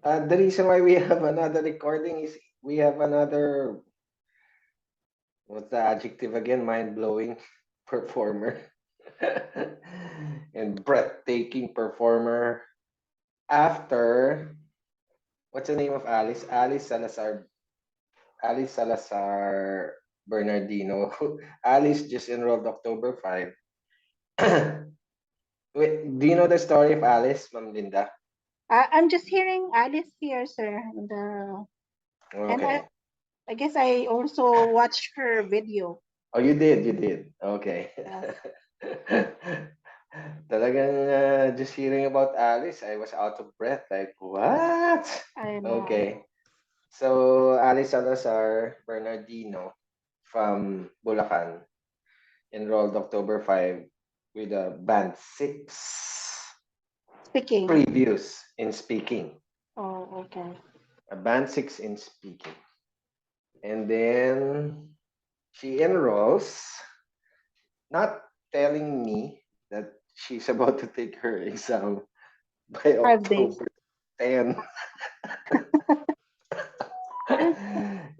The reason why we have another recording is we have another, what's the adjective again? Mind blowing performer and breathtaking performer after, what's the name of Alice? Alice Salazar Bernardino. Alice just enrolled October 5. Wait, do you know the story of Alice, Ma'am Linda? I'm just hearing Alice here, sir. And Okay. I guess I also watched her video. Oh, you did, you did. Okay. Yes, Talagang just hearing about Alice, I was out of breath. Like, what? I know. Okay. So, Alice Salazar Bernardino from Bulacan enrolled October 5 with a band 6 Speaking. previous in speaking. Oh, okay. A band 6 in speaking. And then she enrolls, not telling me that she's about to take her exam by 5 days. October 10.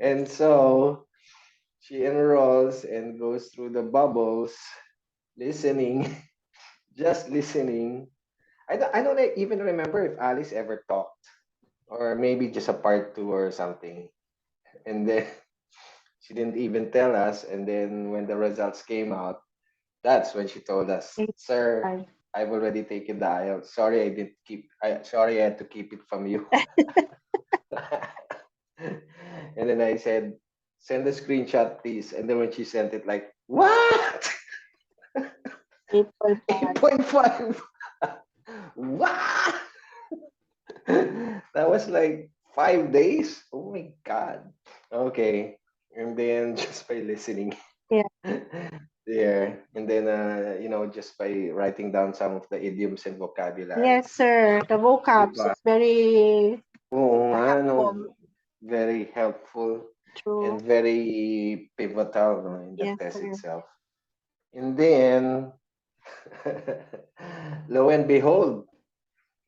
And so she enrolls and goes through the bubbles, listening, just listening. I don't even remember if Alice ever talked, or maybe just a part two or something. And then she didn't even tell us. And then when the results came out, that's when she told us, Eight, "Sir, 5. I've already taken the IELTS. Sorry, sorry, I had to keep it from you." And then I said, "Send a screenshot, please." And then when she sent it, like, what? 8.5. 8.5? What? That was like 5 days. Oh my god. Okay. And then just by listening Yeah. there, and then just by writing down some of the idioms and Yes, vocabularies. sir. The vocabs Diba? is very Oo nga, no? helpful. Very helpful and True. very pivotal, no, in the Yes, test sir. itself. And then, lo and behold,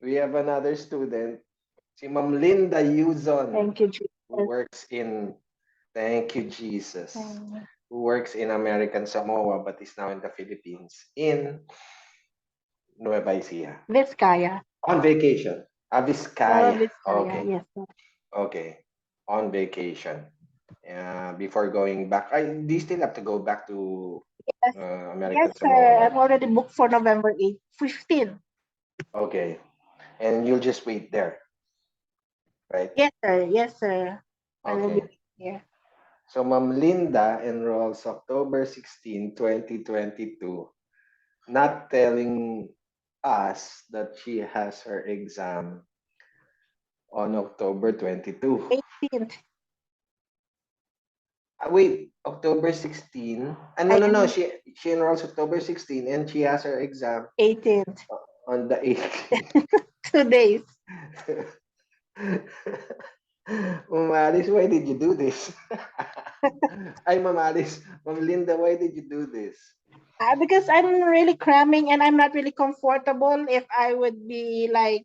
we have another student, si Ma'am Linda Yuzon, Thank you, who Jesus. works in, thank you, Jesus, Um, who works in American Samoa but is now in the Philippines in Nueva Ecija. Vizcaya. On vacation. Oh, Vizcaya. Vizcaya. Okay. Yes, sir. Okay. On vacation. Before going back, do you still have to go back to Yes, yes, American Samoa, sir. right? I'm already booked for November 8th, 15th. Okay. And you'll just wait there, right? Yes, sir. Yes, sir. I will be Okay. here. So Ma'am Linda enrolls October 16, 2022, not telling us that she has her exam on October 22. 18th. Wait, October 16? No, I no, no. am She enrolls October 16 and she has her exam 18th. on the 18th. 2 days. Ma'am Alice, why did you do this? Ay, Ma'am Alice. Ma'am Linda, why did you do this? Because I'm really cramming and I'm not really comfortable if I would be like,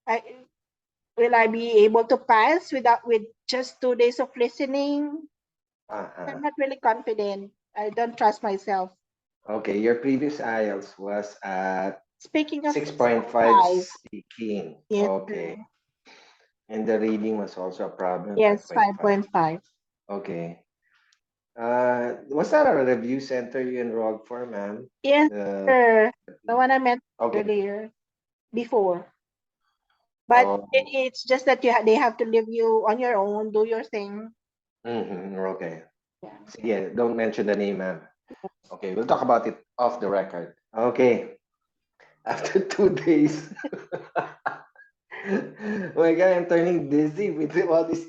I, will I be able to pass with just 2 days of listening? I'm Uh-huh. not really confident. I don't trust myself. Okay, your previous IELTS was at Speaking of 6.5 5, speaking. yes, Okay. sir. And the reading was also a problem, Yes, 5.5. 5.5. Okay. Was that a review center you enrolled for, ma'am? Yes, The sir. The one I met Okay. earlier, before. But Oh, it's just that they have to leave you on your own, do your thing. okay. Yeah. Sige, don't mention the name, ma'am. Okay, we'll talk about it off the record. Okay. After 2 days, oh my God, I'm turning dizzy with all these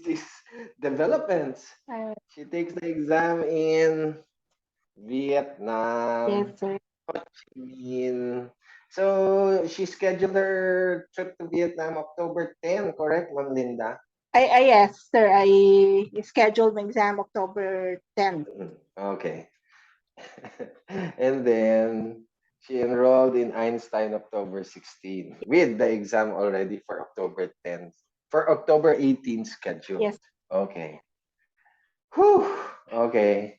developments. Uh, She takes the exam in Vietnam. yes, sir. I mean, so she scheduled her trip to Vietnam October 10, correct, Ma'am Linda? Yes, sir. I scheduled my exam October 10th. Okay. And then she enrolled in Einstein October 16 with the exam already for October 10th. For October 18th scheduled. Yes. Okay. Whew. Okay.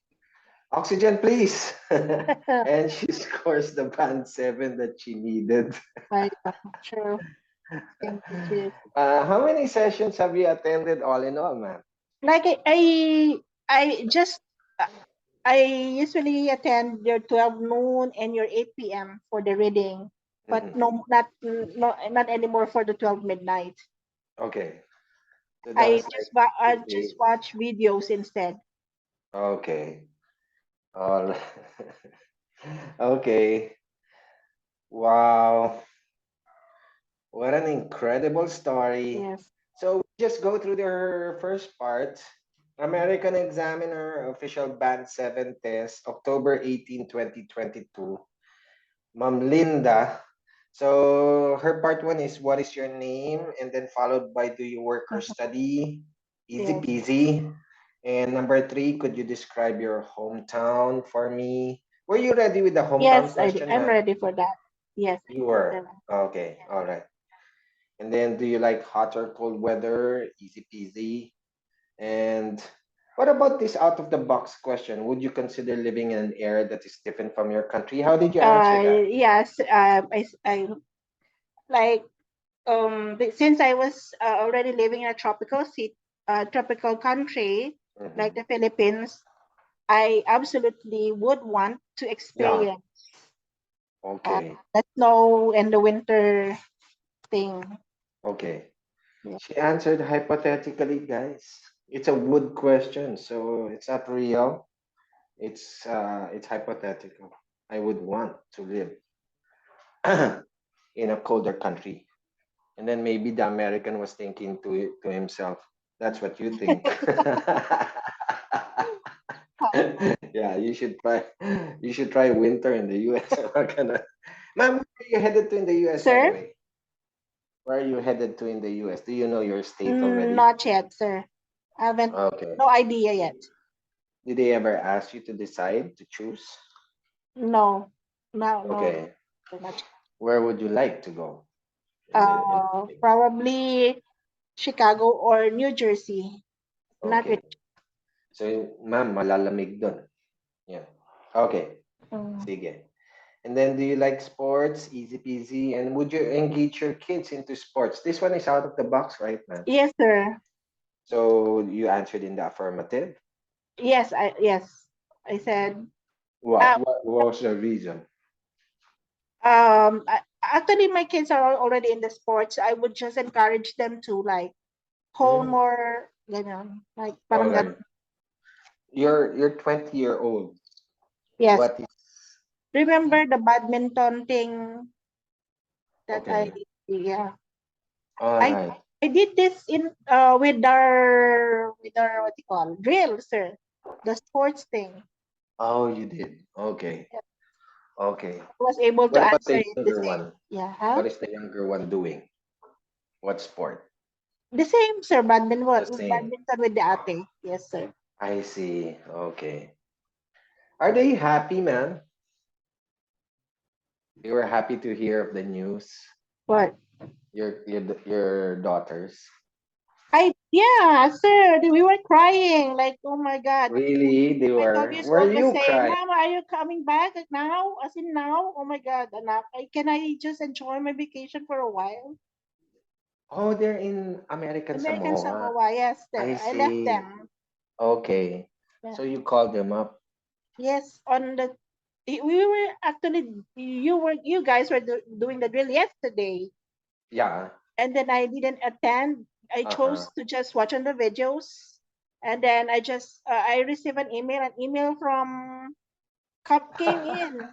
Oxygen, please. And she scores the band 7 that she needed. I true. Thank you, Jesus. How many sessions have you attended all in all, man? Like I just uh, I usually attend your 12 noon and your 8 p.m. for the reading, but Mhm. not anymore for the 12 midnight. Okay. So that was like I 2 days. just watch videos instead. Okay. All right. Okay. Wow. What an incredible story. Yes. So just go through the first part. American Examiner official band 7 test, October 18, 2022. Ma'am Linda. So her part one is what is your name? And then followed by do you work or Mhm. study? Easy Yes. peasy. And number three, could you describe your hometown for me? Were you ready with the hometown Yes, question, I'm ma'am? ready for that. Yes. You were. Yes. Okay, all right. And then do you like hot or cold weather? Easy peasy. And what about this out of the box question? Would you consider living in an area that is different from your country? How did you answer that? Yes. I like since I was already living in a tropical country like Mhm. the Philippines, I absolutely would want to Yeah. experience uh, Okay. the snow and the winter thing. Okay. Yeah. She answered hypothetically, guys. It's a wood question, so it's not real. It's hypothetical. I would want to live in a colder country. And then maybe the American was thinking to himself, that's what you think. Yeah, you should try winter in the US. I'm not gonna. Ma'am, where are you headed to in the US, by the Sir? way? Where are you headed to in the US? Do you know your state already? Not yet, sir. I haven't, Okay. no idea yet. Did they ever ask you to decide to choose? No, no, Okay. sir, not yet. Where would you like to go in the States? Probably Chicago or New Jersey. Not Okay. really. So, ma'am, malalamig dun. Yeah. Okay. Mm. Sige. And then, do you like sports? Easy peasy. And would you engage your kids into sports? This one is out of the box, right, man? Yes, sir. So you answered in the affirmative. Yes. I said, What? uh, What was the reason? actually, my kids are already in the sports. I would just encourage them to like hone Hmm. more, like All parang right. ganun. You're 20-year old. Yes. What is Remember the badminton thing that okay? yeah. All I right. I did this in with our what you call drill, sir. The sports thing. Oh, you did. Okay. Yeah. Okay. I was able to What about answer the it the younger same. one? Yeah, huh? What is the younger one doing? What sport? The same, sir. The same. Badminton with the ate. Yes, sir. I see. Okay. Are they happy, man? They were happy to hear of the news. What? Your daughters. Yeah, sir. We were crying like, oh my God. Really? They My were. 12 years Were old was you saying, crying? Mama, are you coming back now? As in now? Oh my God, anak. Can I just enjoy my vacation for a while? Oh, they're in American American Samoa. Samoa, yes, I there. I left see. them. Okay. Yeah. So you called them up. Yes, on the we were actually you guys were doing the drill yesterday, Yeah. and then I didn't attend. I Uh-huh. chose to just watch on the videos, and then I received an email from came in,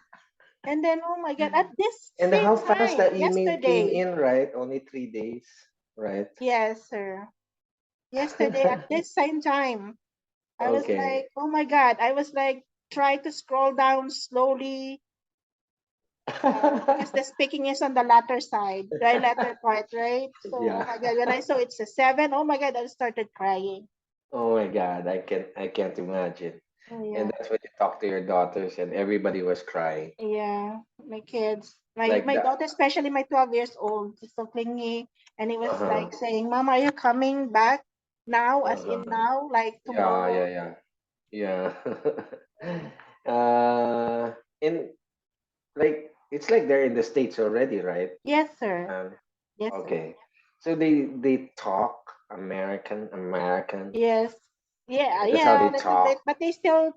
and then oh my God, at this And same how fast time that email came yesterday, in, right? Only 3 days, right? yes sir, yesterday at this same time, I was Okay. like, oh my God, I was like try to scroll down slowly because the speaking is on the latter side, the latter part, right? So, oh Yeah. my God, when I saw it's a seven, oh my God, I started crying. Oh my God, I can't imagine. Oh, And yeah, that's when you talk to your daughters and everybody was crying. yeah, my kids. My Like my that. daughter, especially my 12 years old, is so clingy, and he was Uh-huh. like saying, "Mom, are you coming back now? As in Uh-huh. now, like Yeah, tomorrow?" yeah, yeah. Yeah. uh in like it's like they're in the States already, right? Yes, sir. Um, Yes, sir. okay. So they talk American. Yes. Yeah, That's how yeah, they a little bit, talk. but they still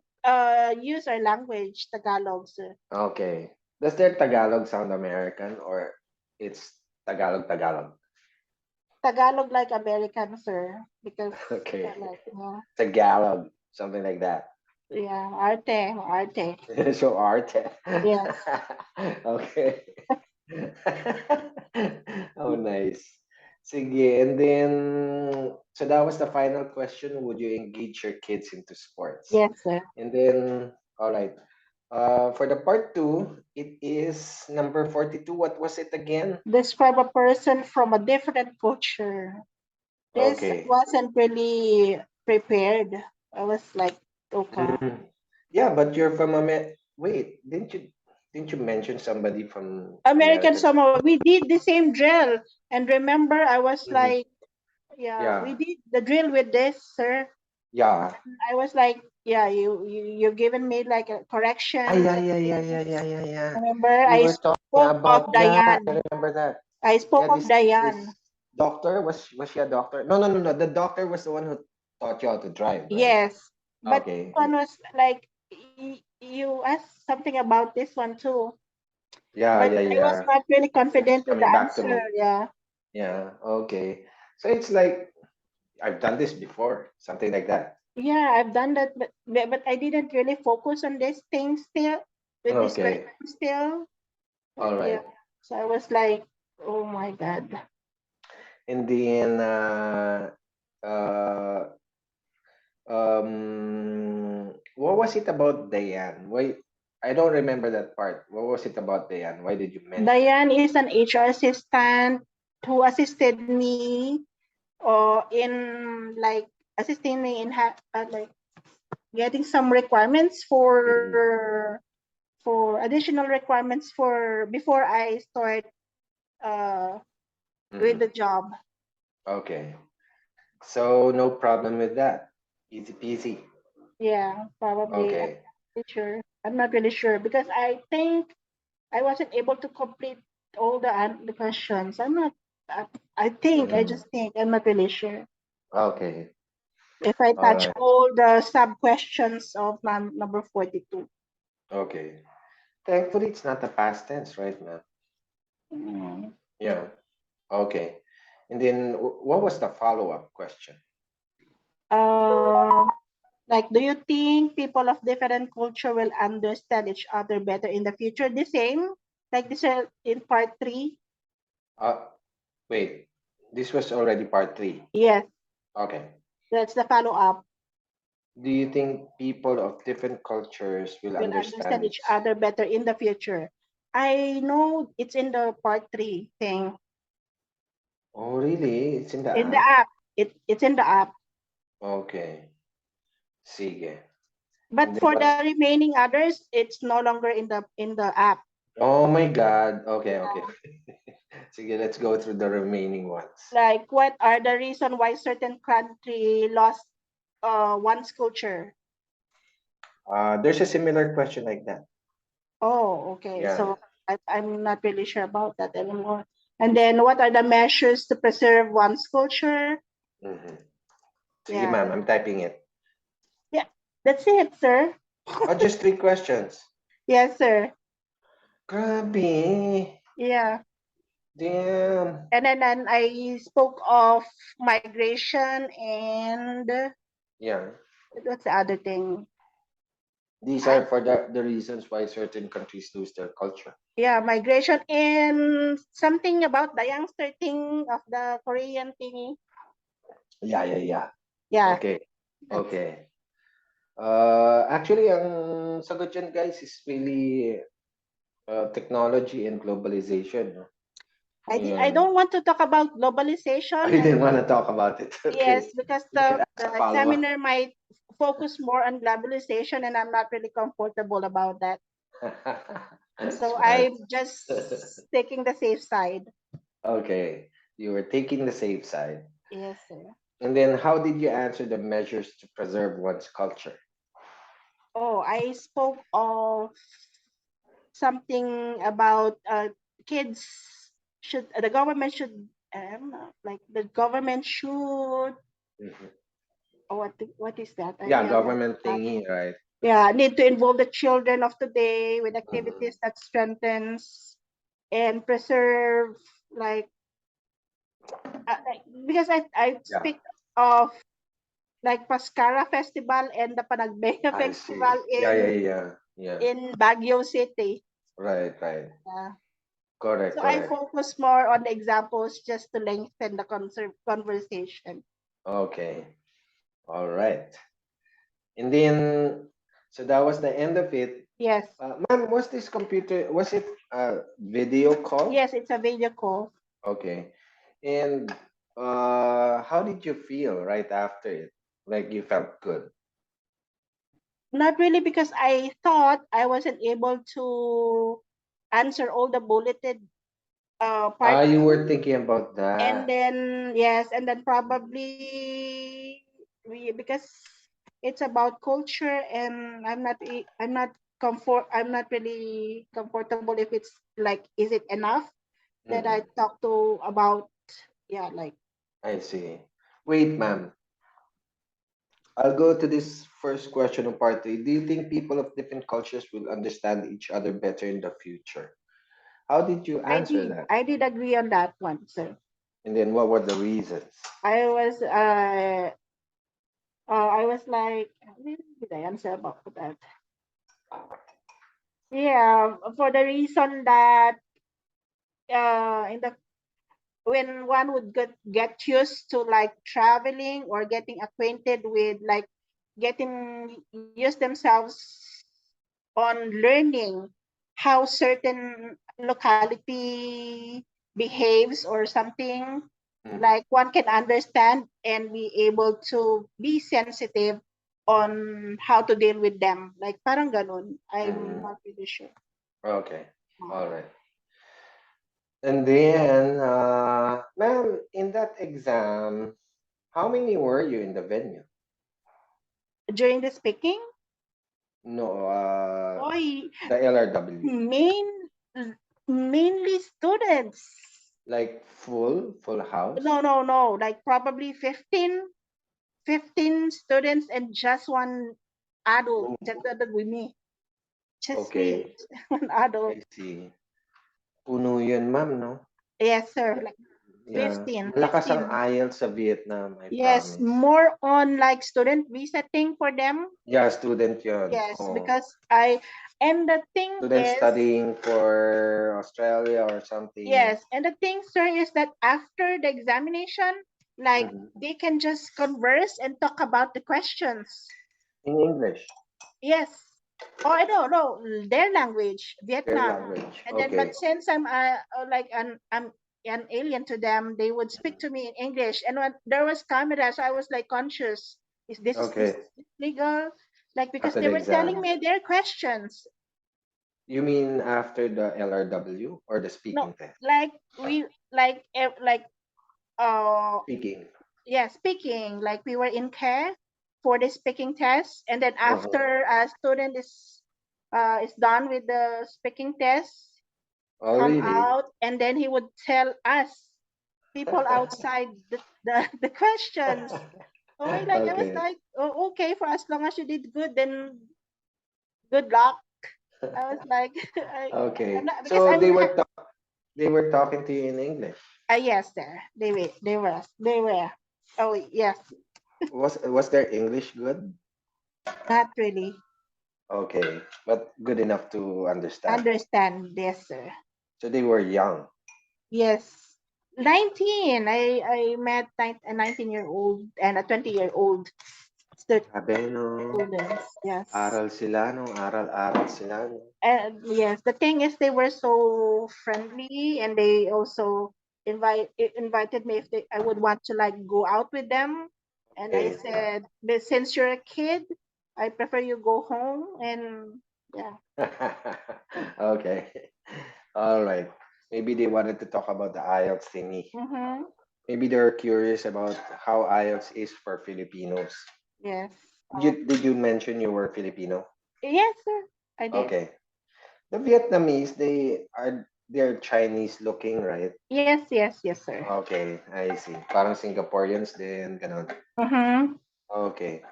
use our language, Tagalog, sir. Okay. Does their Tagalog sound American or it's Tagalog? Tagalog like American, sir, because Okay. like, Tagalog, something like that. yeah, arte, arte. So arte. Yes. Okay. Oh, nice. Sige, and then, so that was the final question. Would you engage your kids into sports? Yes, sir. And then, all right. For the part two, it is number 42. What was it again? Describe a person from a different culture. This Okay. wasn't really prepared. I was like, okay. Mm. Yeah, but you're from Wait, didn't you mention somebody from American American? Samoa, we did the same drill. And remember, I was Mhm. like, yeah, we Yeah. did the drill with this, sir. Yeah. I was like, yeah, you've given me like a Ah, correction yeah, and yeah, yeah, yeah, things. yeah, yeah, yeah. Remember, We I were talking spoke of about that. I Diane. remember that. I Yeah, spoke of Diane. this doctor was she a doctor? No, no, no, no. The doctor was the one who taught you how to drive, right? Yes, but Okay. one was like, you asked something about this one too, Yeah, but yeah, I was yeah. not really It's confident with the coming back to answer. me. Yeah, Yeah. Okay. So it's like I've done this before, something like that. yeah, I've done that, but I didn't really focus on this thing still with this Okay. question still. All Yeah, right. so I was like, oh my god. And then uh what was it about Diane? Why I don't remember that part. What was it about Diane? Why did you mention it? Diane is an HR assistant who assisted me or in like assisting me in like getting some requirements Mm-hmm. for additional requirements for before I start uh with Mm-hmm. the job. Okay. So no problem with that. Easy peasy. Yeah, probably. I'm Okay. not really sure. I'm not really sure because I think I wasn't able to complete all the questions. I'm not. I, I think. I Mm-hmm. just think. I'm not really sure Okay. if I All touch right. all the sub questions of number 42. Okay. Thankfully, it's not the past tense, right, man? Mm. Yeah. Okay. And then what was the follow-up question? Um, like, do you think people of different culture will understand each other better in the future? The same, like this in part three. Uh, Wait. This was already part three. Yes, Okay. that's the follow up. Do you think people of different cultures will Will understand understand each each? other better in the future. I know it's in the part three thing Oh, really? It's in the in the app? app. It's in the app. Okay. Sige. And But then for what? the remaining others, it's no longer in the app. Oh my God. Okay, okay. Yeah. Sige, let's go through the remaining ones. Like, what are the reason why certain country lost one's culture? There's a similar question like that. Oh, okay. Yeah. So I'm not really sure about that anymore. And then what are the measures to preserve one's culture? Mm-hmm. Sige, Yeah. ma'am. I'm typing it. Yeah. That's it, sir. Oh, just three questions. Yes, sir. Grabe. Yeah. Damn. And then I spoke of migration and Yeah. what's the other thing? These I are for the reasons why certain countries lose their culture. Yeah, migration and something about the youngster thing of the Korean thingy. Yeah, yeah, yeah. Yeah, Okay. that's Okay. Actually, ang sagot dyan, guys, is really technology and globalization. No? I Yeah. don't want to talk about I globalization and didn't want to talk about it. yes, Okay. because You can ask the a follow-up. examiner might focus more on globalization and I'm not really comfortable about that. So Smart. I'm just taking the safe side. Okay. You were taking the safe side. Yes, sir. And then how did you answer the measures to preserve one's culture? Oh, I spoke of something about kids should the government should like the government should Mhm. what is that? I Yeah, realized government that. thingy, right? Yeah, need to involve the children of today with Mhm. activities that strengthens and preserve like, because I Yeah, speak of like Pascara Festival and the Panagbenga I see. Festival Yeah, yeah, yeah, yeah. in Baguio City. Right, right. Yeah. Correct, So I correct. focus more on the examples just to lengthen the conversation. Okay. All right. And then, so that was the end of it. Yes. Ma'am, was it a video call? Yes, it's a video call. Okay. And how did you feel right after it? Like you felt good? Not really, because I thought I wasn't able to answer all the bulleted Ah, part you were two. thinking about And that. then yes, and then Mhm. probably because it's about culture, and I'm not really comfortable if it's like, is it enough that I Mm-mm. talk to about, yeah, like, I see. Wait, ma'am. I'll go to this first question on part three. Do you think people of different cultures will understand each other better in the future? How did you I answer did that? I did agree on that one, sir. And then what were the reasons? I was like, did I answer about that? Yeah, for the reason that in the when one would get used to like traveling or getting acquainted with like getting used themselves on learning how certain locality behaves or something, Mhm. like one can understand and be able to be sensitive on how to deal with them, like parang ganun. I'm Mhm. not really sure. Okay. All right. And then, ma'am, in that exam, how many were you in the venue? During the speaking, No, oy, the LRW. main mainly students. Like full house? No, like probably 15 students and just one adult, Oh, just adult with me. Just me, okay. one adult. I see. Puno yun, ma'am, no? Yes, sir. Like Yeah. 15, Malakas ang 15. IELTS sa Vietnam, I Yes, promise. more on like student visa thing for them. Yeah, student yun. Yes, Oh. because and the thing Student is, studying for Australia or something. yes, and the thing, sir, is that after the examination, like Mhm. they can just converse and talk about the questions. In English, Yes. Oh, I don't know their language, their Vietnam. language. And then, Okay. but since I'm like I'm an alien to them, they would speak to me in English. And when there was cameras, I was like conscious. Is this Okay. legal? Like, because After they the were telling exam. me their questions. You mean after the LRW or the No, speaking test? like we like uh Speaking. yeah, speaking, like we were in care for the speaking test, and then Uh-huh. after a student is done with the speaking test, Oh, come really? out, and then he would tell us people outside the questions. Okay, like I was Okay. like, oh, okay, for as long as you did good, then good luck. I was like, I'm Okay. not, because So I'm they were talking to you in English. yes, there they were. Oh yes, Was their English good? not really Okay, but good enough to understand. understand this, sir. So they were young. Yes. 19. I met a 19-year-old and a 20-year-old Grabe, no? students. Yes. Aral sila, no? Aral-aral sila, no? And yes, the thing is they were so friendly, and they also invited me if I would want to like go out with them. And I Okay. said, but since you're a kid, I prefer you go home and Yeah. Okay. All right. Maybe they wanted to talk about the IELTS thingy. Mm-hmm. Maybe they're curious about how IELTS is for Filipinos. Yes. Did you mention you were Filipino? Yes, sir. I did. Okay. The Vietnamese, they're Chinese looking, right? Yes, yes, yes, sir. Okay, I see. Parang Singaporeans din, ganun. Mm-hmm. Okay.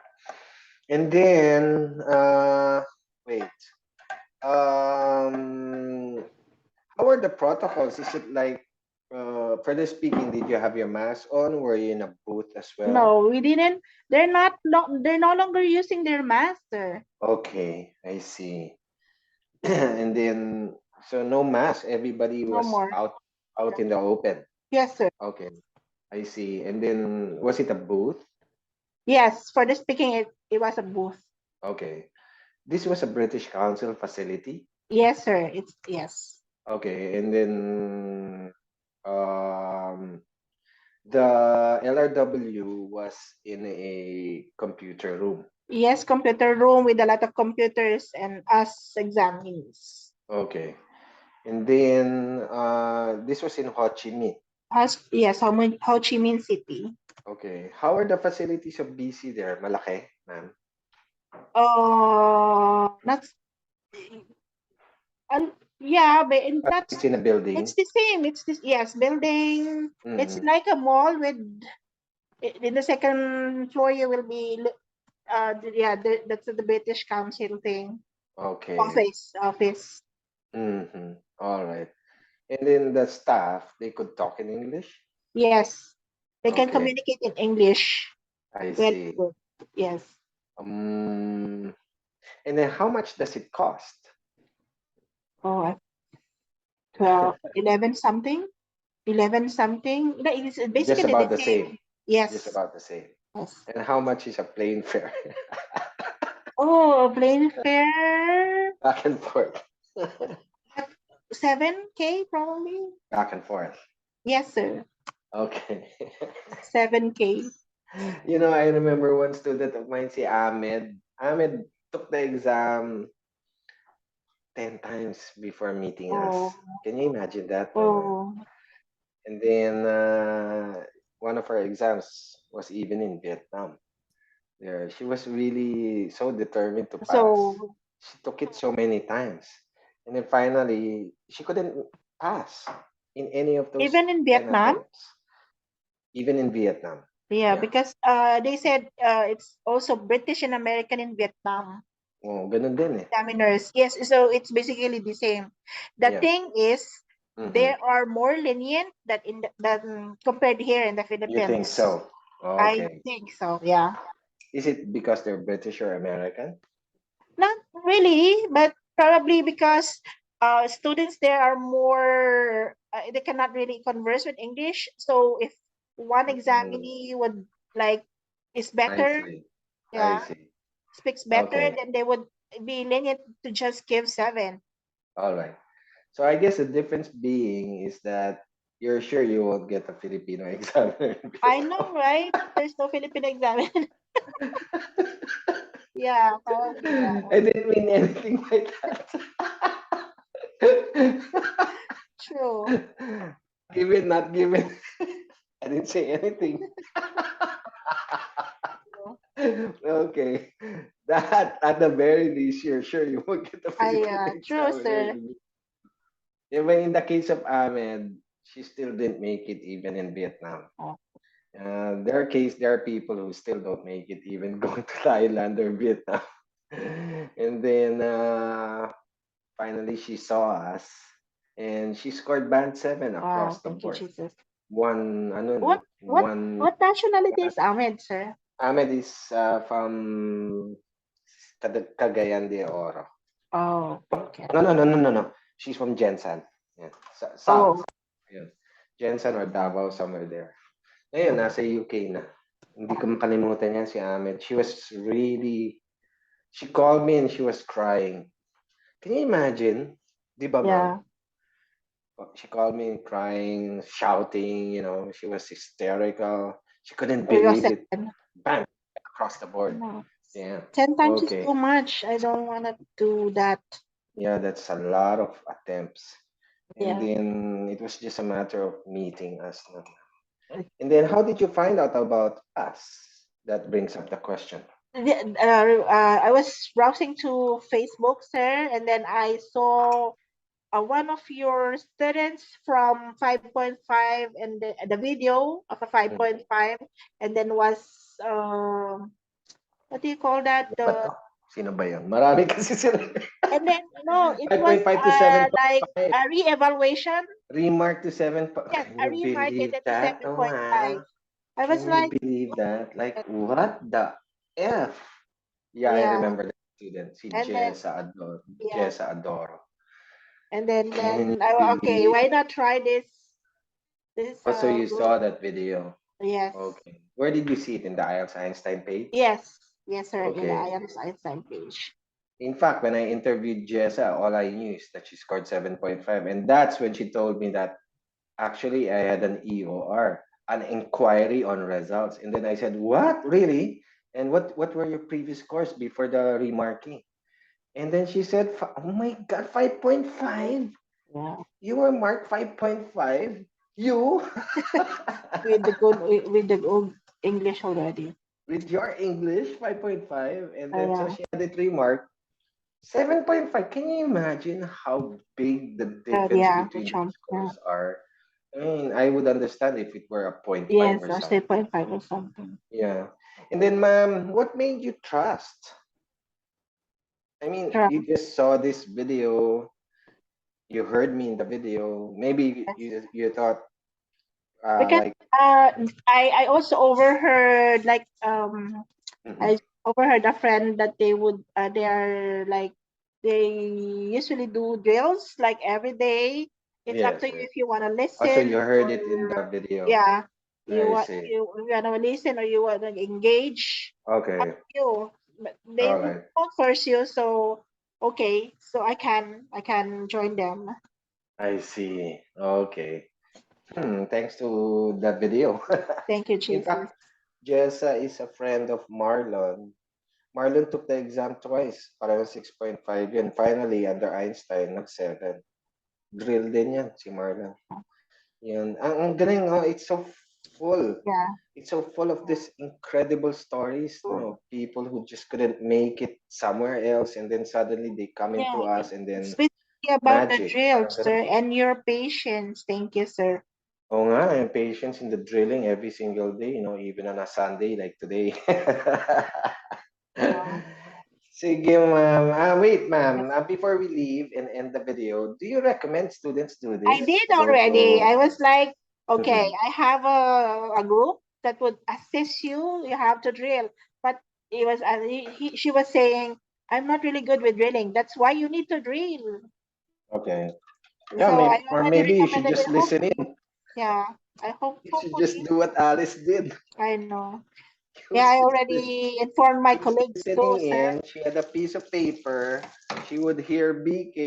And then, wait. Um, how are the protocols? Is it like, further speaking, did you have your mask on? Were you in a booth as well? No, we didn't. They're no longer using their mask, sir. Okay, I see. And then, so no mask. Everybody No was more. out in the open. Yes, sir. Okay, I see. And then, was it a booth? Yes, for the speaking, it was a booth. Okay. This was a British Council facility. Yes, sir. It's yes. Okay, and then um, the LRW was in a computer room. Yes, computer room with a lot of computers and us examinees. Okay, and then this was in Ho Chi Minh. Yes, Ho Chi Minh City. Okay, how are the facilities of BC there? Malaki, ma'am. That's yeah, but It's in a it's building. the same. It's this yes building. It's Mm-hmm. like a mall with in the second floor you will be yeah that's the British Council thing Okay. office. Mm-hmm. All right. And then the staff, they could talk in English. Yes, they can Okay, communicate in English. I Very see. good. Yes. Um, and then how much does it cost? Oh, 12, 11 something, 11 something. No, it's Just basically the about the same. same. Just Yes. about the same. Yes. And how much is a plane fare? Oh, plane fare Back and forth. 7K probably. Back and forth. Yes, sir. Okay. 7K. I remember one student of mine, si Ahmed. Ahmed took the exam 10 times before meeting us. Oh, Can you imagine that, mama? oh, And then one of her exams was even in Vietnam. There, she was really so determined to pass. so She took it so many times. And then finally, she couldn't pass in any of those even in 10 Vietnam, attempts, even in Vietnam. yeah, Yeah. because they said it's also British and American in Vietnam Oh, ganun din eh. examiners. Yes, so it's basically the same. The Yeah. thing is, Mm-hmm. they are more lenient than compared here in the You think Philippines. so? I Okay. think so. Yeah. Is it because they're British or American? Not really, but probably because students there are more, they cannot really converse with English. So if one Mm, examinee would like is I better, see. I yeah, see. speaks better, Okay. then they would be lenient to just give 7. All right. So I guess the difference being is that you're sure you won't get a Filipino examiner in I know, Vietnam. right? There's no Filipino exam. Yeah, probably. Yeah. I didn't mean anything by that. True. Given, not given. I didn't say anything. Okay. That at the very least, you're sure you won't get a Filipino True, examiner. sir. Even in the case of Ahmed, she still didn't make it even in Vietnam. Oh, There are people who still don't make it even going to Thailand or Vietnam. And then finally she saw us and she scored band 7 wow. across the Thank you, board. Jesus. One, ano, no? What what One, what nationality is Ahmed, sir? Ahmed is from Cagayan de Oro. Oh, okay. No, no, no, no, no, no. She's from Jensan. Yeah. South. Oh, Yeah. Jensan or Davao, somewhere there. Ngayon, nasa UK na. Hindi ko makalimutan yan si Ahmed. She called me and she was crying. Can you imagine? Di ba, ma'am? yeah. She called me crying, shouting, she was hysterical. She couldn't It was believe it. 7. Bang! Across the board. No. Yeah. 10 times is Okay. too much. I don't want to do that. Yeah, that's a lot of attempts. And Yeah. then it was just a matter of meeting us. No? And then how did you find out about us? That brings up the question. I was browsing to Facebook, sir, and then I saw one of your students from 5.5 and the video of a Mhm. 5.5, and then was what do you call that? Ano ba to? Sino ba yun? Marami kasi sila. And then no, it was 5.5 to like 7.5. a re-evaluation. Remark to 7. Yes, Can a you remark and believe then to that? Oh, 7.5. I was can you like, believe that? Like, what the F? Yeah, I yeah, remember that student. Si and then yeah, Jessa Adoro. and then Can then you okay, believe? why not try this Also, you group? saw that video. Yes, Okay. Where did you see it? In the IELTS Einstein page? yes, sir. In the Okay. IELTS Einstein page. In fact, when I interviewed Jessa, all I knew is that she scored 7.5. And that's when she told me that actually I had an EOR, an inquiry on results. And then I said, what? Really? And what were your previous scores before the remarking? And then she said, oh my God, 5.5? Yeah, You were marked 5.5? You? with the good English already. With your English, 5.5? And then so Yeah, she had it remarked, 7.5. Can you imagine how big the difference yeah, between which the one? Yeah. scores are? I mean, I would understand if it were a point 0.5 Yes, or or say something. 0.5 or something. Yeah. And then, ma'am, what made you trust? I mean, Sure. you just saw this video, you heard me in the video. Maybe Yes. you thought, Because like, uh I also overheard like mhm. I overheard a friend that they are like they usually do drills like every day. It's up Yes, to you yes. if you want to Also, listen you heard it in or the video. yeah, I see. you want to listen or you want to engage. Up Okay. to you. But they All will right. force you, so okay, so I can join them. I see. Okay. Thanks to that video. Thank you, In Jesus. fact, Jessa is a friend of Marlon. Marlon took the exam twice, pareho 6.5 yun. Finally, under Einstein, nag-7. Drill din yan, si Marlon. Yun. Ang galing, oh, it's so full. Yeah. It's so full of these incredible stories, no? People who just couldn't make it somewhere else and then suddenly they come Yeah, into us and it's then basically about the magic. drill, Parang sir, ganun. and your patience. Thank you, sir. Oo nga, and patience in the drilling every single day, even on a Sunday like today. Yeah. Sige, ma'am. Wait, ma'am. Yes. Before we leave and end the video, do you recommend students do I this? did Go already. to... I was like, okay, Mhm. I have a group that would assist you. You have to drill. But it was she was saying, I'm not really good with drilling. That's why you need to drill. Okay. Yeah, So I or already maybe you should recommended just it. listen in. Yeah, I hope You should just hopefully. do what Alice did. I know. She Yeah, was I just already informed my just colleagues too, listening sir. in. She had a piece of paper. She would hear BK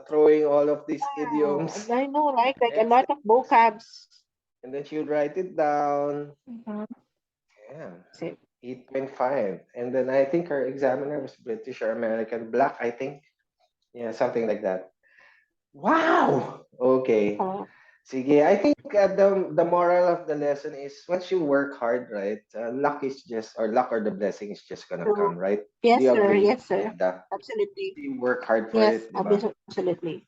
throwing all of these idioms. I know, like a And, lot of vocabs. and then she would write it down. Mhm. Yeah, So, 8.5. And then I think her examiner was British or American, black, I think. Yeah, something like that. Wow! Okay. oh, Sige, I think the moral of the lesson is once you work hard, right? Luck or the blessing is just gonna so come, right? Do yes, you sir. agree, Yes, sir. Linda? Absolutely. You work hard for Yes, it, di ba? absolutely.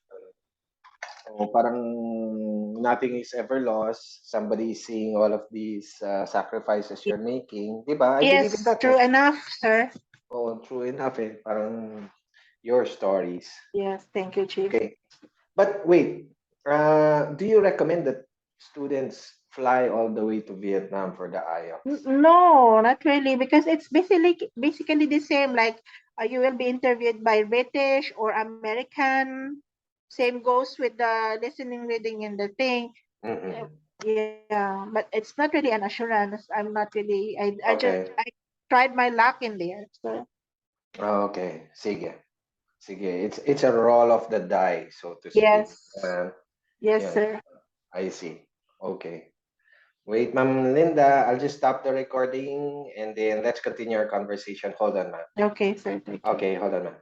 So, parang nothing is ever lost. Somebody is seeing all of these sacrifices Y- you're making, di ba? I believe in Yes, that, true eh. enough, sir. Oh, true enough, eh. Parang your stories. Yes, thank you, Chief. Okay. But wait, do you recommend that students fly all the way to Vietnam for the IELTS? No, not really, because it's basically the same. Like you will be interviewed by British or American. Same goes with the listening, reading, and the thing. Uh, Mm-mm. Yeah, but it's not really an assurance. I'm not really. I Okay. tried my luck in there. So Okay. Sige. Sige. It's a roll of the die, so to speak. yes, yes, Yeah, sir. I see. Okay. Wait, Ma'am Linda, I'll just stop the recording and then let's continue our conversation. Hold on, ma'am. Okay, sir. Thank you. Okay, hold on, ma'am.